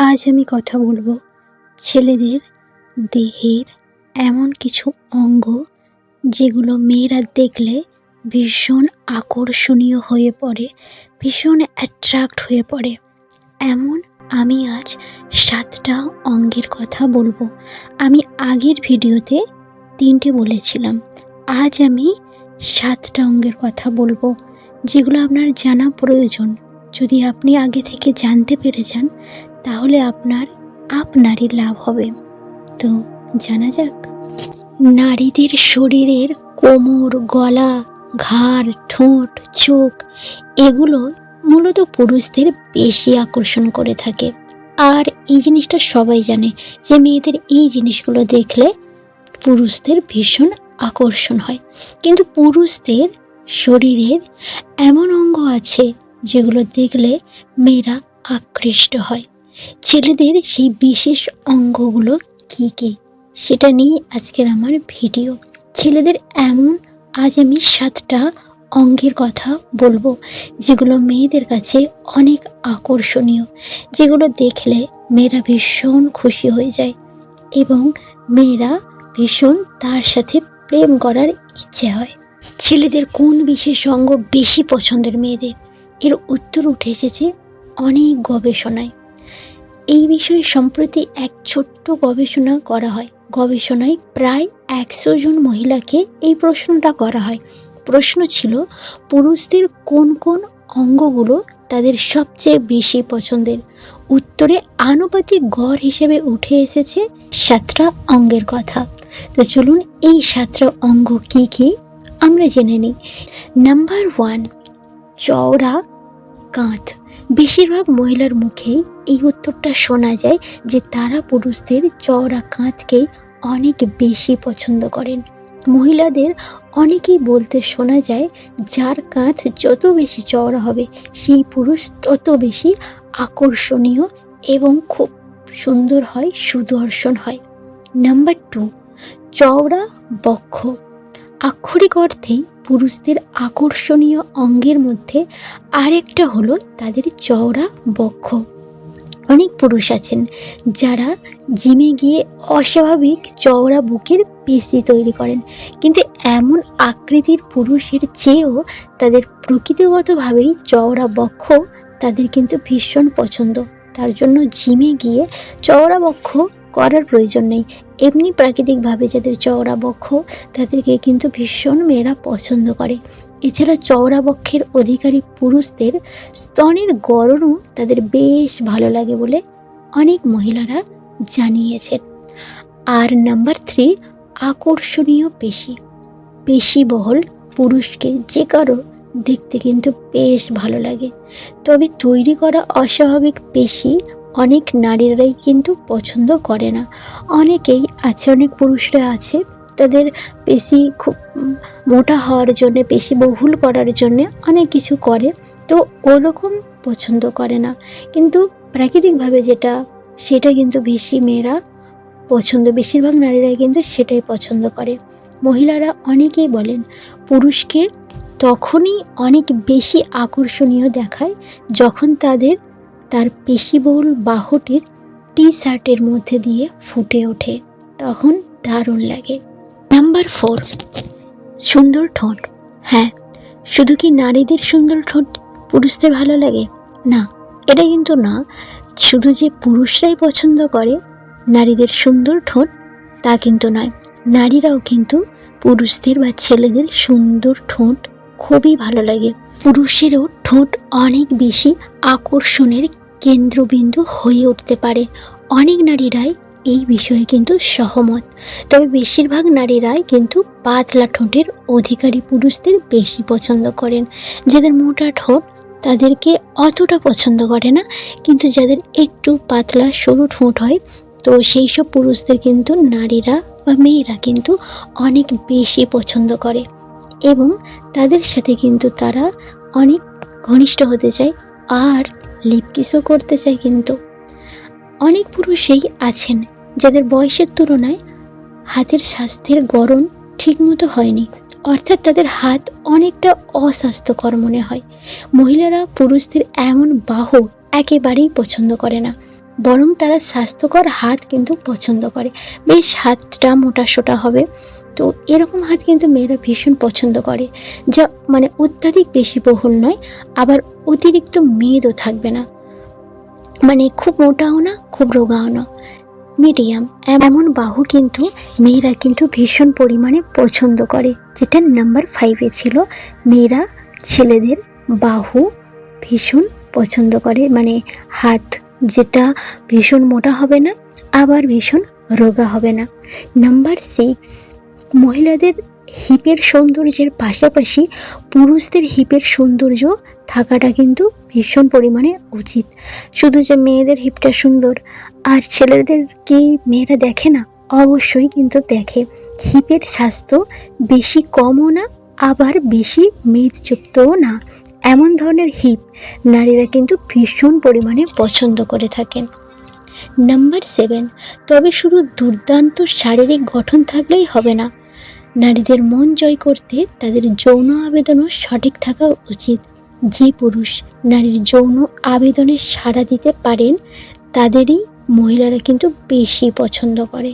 আজ আমি কথা বলবো ছেলেদের দেহের এমন কিছু অঙ্গ যেগুলো মেয়েরা দেখলে ভীষণ আকর্ষণীয় হয়ে পড়ে, ভীষণ অ্যাট্রাক্ট হয়ে পড়ে। এমন আমি আজ 7টা অঙ্গের কথা বলবো। আমি আগের ভিডিওতে 3টে বলেছিলাম, আজ আমি 7টা অঙ্গের কথা বলবো যেগুলো আপনার জানা প্রয়োজন। যদি আপনি আগে থেকে জানতে পেরে যান তাহলে আপনারই লাভ হবে। তো জানা যাক। নারীদের শরীরের কোমর, গলা, ঘাড়, ঠোঁট, চোখ এগুলো মূলত পুরুষদের বেশি আকর্ষণ করে থাকে। আর এই জিনিসটা সবাই জানে যে মেয়েদের এই জিনিসগুলো দেখলে পুরুষদের ভীষণ আকর্ষণ হয়। কিন্তু পুরুষদের শরীরের এমন অঙ্গ আছে যেগুলো দেখলে মেয়েরা আকৃষ্ট হয়। ছেলেদের সেই বিশেষ অঙ্গগুলো কী কী সেটা নিয়ে আজকের আমার ভিডিও। ছেলেদের এমন আজ আমি 7টা অঙ্গের কথা বলবো যেগুলো মেয়েদের কাছে অনেক আকর্ষণীয়, যেগুলো দেখলে মেয়েরা ভীষণ খুশি হয়ে যায় এবং মেয়েরা ভীষণ তার সাথে প্রেম করার ইচ্ছে হয়। ছেলেদের কোন বিশেষ অঙ্গ বেশি পছন্দের মেয়েদের? এর উত্তর উঠে এসেছে অনেক গবেষণায়। এই বিষয়ে সম্প্রতি এক ছোট্ট গবেষণা করা হয়। গবেষণায় প্রায় 100 জন মহিলাকে এই প্রশ্নটা করা হয়। প্রশ্ন ছিল পুরুষদের কোন কোন অঙ্গগুলো তাদের সবচেয়ে বেশি পছন্দের। উত্তরে আনুপাতিক গড় হিসেবে উঠে এসেছে 7টা অঙ্গের কথা। তো চলুন এই 7টা অঙ্গ কী কী আমরা জেনে নিই। নাম্বার 1, চওড়া কাঁধ। বেশিরভাগ মহিলার মুখেই এই উত্তরটা শোনা যায় যে তারা পুরুষদের চওড়া কাঁধকেই অনেক বেশি পছন্দ করেন। মহিলাদের অনেকেই বলতে শোনা যায় যার কাঁধ যত বেশি চওড়া হবে সেই পুরুষ তত বেশি আকর্ষণীয় এবং খুব সুন্দর হয়, সুদর্শন হয়। নাম্বার 2, চওড়া বক্ষ। আক্ষরিক অর্থেই পুরুষদের আকর্ষণীয় অঙ্গের মধ্যে আরেকটা হলো তাদের চওড়া বক্ষ। অনেক পুরুষ আছেন যারা জিমে গিয়ে অস্বাভাবিক চওড়া বুকের পেশি তৈরি করেন, কিন্তু এমন আকৃতির পুরুষের চেয়েও তাদের প্রকৃতিগতভাবেই চওড়া বক্ষ তাদের কিন্তু ভীষণ পছন্দ। তার জন্য জিমে গিয়ে চওড়া বক্ষ করার প্রয়োজন নেই, এমনি প্রাকৃতিকভাবে যাদের চওড়া বক্ষ তাদেরকে কিন্তু ভীষণ মেয়েরা পছন্দ করে। এছাড়া চওড়া বক্ষের অধিকারী পুরুষদের স্তনের গড়নও তাদের বেশ ভালো লাগে বলে অনেক মহিলারা জানিয়েছেন। আর নাম্বার 3, আকর্ষণীয় পেশি। পেশিবহুল পুরুষকে যে কারো দেখতে কিন্তু বেশ ভালো লাগে, তবে তৈরি করা অস্বাভাবিক পেশি অনেক নারীরাই কিন্তু পছন্দ করে না। অনেকেই আছে, অনেক পুরুষরা আছে তাদের পেশি খুব মোটা হওয়ার জন্যে, পেশি বহুল করার জন্যে অনেক কিছু করে, তো ওরকম পছন্দ করে না। কিন্তু প্রাকৃতিকভাবে যেটা সেটা কিন্তু বেশি মেয়েরা পছন্দ, বেশিরভাগ নারীরাই কিন্তু সেটাই পছন্দ করে। মহিলারা অনেকেই বলেন পুরুষকে তখনই অনেক বেশি আকর্ষণীয় দেখায় যখন তার পেশিবহুল বাহুটির টি-শার্টের মধ্যে দিয়ে ফুটে ওঠে, তখন দারুণ লাগে। নাম্বার 4, সুন্দর ঠোঁট। হ্যাঁ, শুধু কি নারীদের সুন্দর ঠোঁট পুরুষদের ভালো লাগে? না, এটা কিন্তু না। শুধু যে পুরুষরাই পছন্দ করে নারীদের সুন্দর ঠোঁট তা কিন্তু নয়, নারীরাও কিন্তু পুরুষদের বা ছেলেদের সুন্দর ঠোঁট খুবই ভালো লাগে। পুরুষেরও ঠোঁট অনেক বেশি আকর্ষণের কেন্দ্রবিন্দু হয়ে উঠতে পারে। অনেক নারীরাই এই বিষয়ে কিন্তু সহমত, তবে বেশিরভাগ নারীরাই কিন্তু পাতলা ঠোঁটের অধিকারী পুরুষদের বেশি পছন্দ করেন। যাদের মোটা ঠোঁট তাদেরকে অতটা পছন্দ করে না, কিন্তু যাদের একটু পাতলা সরু ঠোঁট হয় তো সেই সব পুরুষদের কিন্তু নারীরা বা মেয়েরা কিন্তু অনেক বেশি পছন্দ করে এবং তাদের সাথে কিন্তু তারা অনেক ঘনিষ্ঠ হতে চায় আর লিপকিসও করতে চায়। কিন্তু অনেক পুরুষই আছেন যাদের বয়সের তুলনায় হাতের স্বাস্থ্যের গড়ন ঠিকমতো হয়নি, অর্থাৎ তাদের হাত অনেকটা অস্বাস্থ্যকর মনে হয়। মহিলারা পুরুষদের এমন বাহু একেবারেই পছন্দ করে না। বরং তারা স্বাস্থ্যকর হাত কিন্তু পছন্দ করে। বেশ হাতটা মোটাসোটা হবে, তো এরকম হাত কিন্তু মেয়েরা ভীষণ পছন্দ করে, যা মানে অত্যাধিক বেশি বহুল নয়, আবার অতিরিক্ত মেদও থাকবে না, মানে খুব মোটাও না খুব রোগাও না, মিডিয়াম এমন বাহু কিন্তু মেয়েরা কিন্তু ভীষণ পরিমাণে পছন্দ করে। যেটা নাম্বার 5-এ ছিল, মেয়েরা ছেলেদের বাহু ভীষণ পছন্দ করে, মানে হাত যেটা ভীষণ মোটা হবে না আবার ভীষণ রোগা হবে না। নাম্বার 6, মহিলাদের হিপের সৌন্দর্যের পাশাপাশি পুরুষদের হিপের সৌন্দর্য থাকাটা কিন্তু ভীষণ পরিমাণে উচিত। শুধু যে মেয়েদের হিপটা সুন্দর আর ছেলেদের কি মেয়েরা দেখে না? অবশ্যই কিন্তু দেখে। হিপের স্বাস্থ্য বেশি কমও না আবার বেশি মেদযুক্তও না, এমন ধরনের হিপ নারীরা কিন্তু ভীষণ পরিমাণে পছন্দ করে থাকেন। নাম্বার 7, তবে শুধু দুর্দান্ত শারীরিক গঠন থাকলেই হবে না, নারীদের মন জয় করতে তাদের যৌন আবেদনও সঠিক থাকা উচিত। যে পুরুষ নারীর যৌন আবেদনে সাড়া দিতে পারেন তাদেরই মহিলারা কিন্তু বেশি পছন্দ করে।